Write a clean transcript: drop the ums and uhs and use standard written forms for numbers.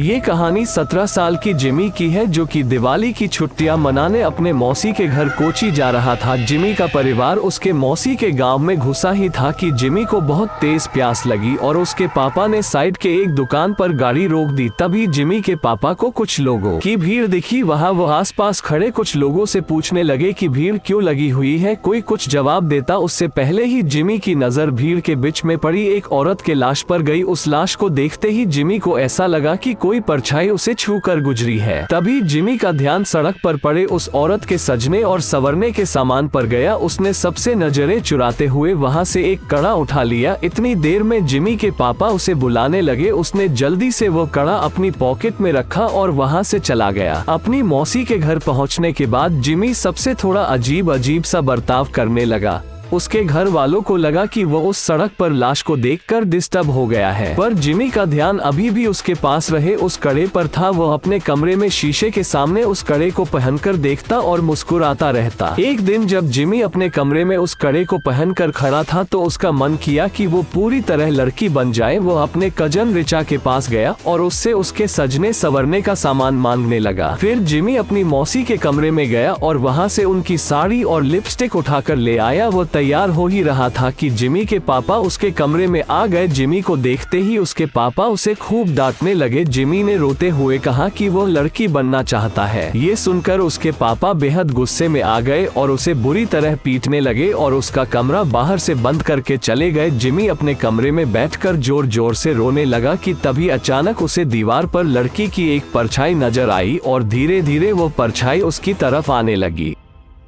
ये कहानी 17 साल की जिमी की है, जो कि दिवाली की छुट्टियां मनाने अपने मौसी के घर कोची जा रहा था। जिमी का परिवार उसके मौसी के गांव में घुसा ही था कि जिमी को बहुत तेज प्यास लगी और उसके पापा ने साइड के एक दुकान पर गाड़ी रोक दी। तभी जिमी के पापा को कुछ लोगों की भीड़ दिखी। वहाँ वो आसपास खड़े कुछ लोगों से पूछने लगे कि भीड़ क्यों लगी हुई है। कोई कुछ जवाब देता उससे पहले ही जिमी की नजर भीड़ के बीच में पड़ी एक औरत के लाश पर गई। उस लाश को देखते ही जिमी को ऐसा लगा कि कोई परछाई उसे छू कर गुजरी है। तभी जिमी का ध्यान सड़क पर पड़े उस औरत के सजने और संवरने के सामान पर गया। उसने सबसे नजरें चुराते हुए वहां से एक कड़ा उठा लिया। इतनी देर में जिमी के पापा उसे बुलाने लगे। उसने जल्दी से वो कड़ा अपनी पॉकेट में रखा और वहां से चला गया। अपनी मौसी के घर पहुंचने के बाद जिमी सबसे थोड़ा अजीब सा बर्ताव करने लगा। उसके घर वालों को लगा कि वो उस सड़क पर लाश को देखकर डिस्टर्ब हो गया है, पर जिमी का ध्यान अभी भी उसके पास रहे उस कड़े पर था। वो अपने कमरे में शीशे के सामने उस कड़े को पहनकर देखता और मुस्कुराता रहता। एक दिन जब जिमी अपने कमरे में उस कड़े को पहनकर खड़ा था तो उसका मन किया कि वो पूरी तरह लड़की बन जाए। वो अपने कजन रिचा के पास गया और उससे उसके सजने संवरने का सामान मांगने लगा। फिर जिमी अपनी मौसी के कमरे में गया और वहाँ से उनकी साड़ी और लिपस्टिक उठाकर ले आया। वो तैयार हो ही रहा था कि जिमी के पापा उसके कमरे में आ गए। जिमी को देखते ही उसके पापा उसे खूब डांटने लगे। जिमी ने रोते हुए कहा कि वो लड़की बनना चाहता है। ये सुनकर उसके पापा बेहद गुस्से में आ गए और उसे बुरी तरह पीटने लगे और उसका कमरा बाहर से बंद करके चले गए। जिमी अपने कमरे में बैठकर जोर जोर से रोने लगा कि तभी अचानक उसे दीवार पर लड़की की एक परछाई नजर आई और धीरे धीरे वो परछाई उसकी तरफ आने लगी।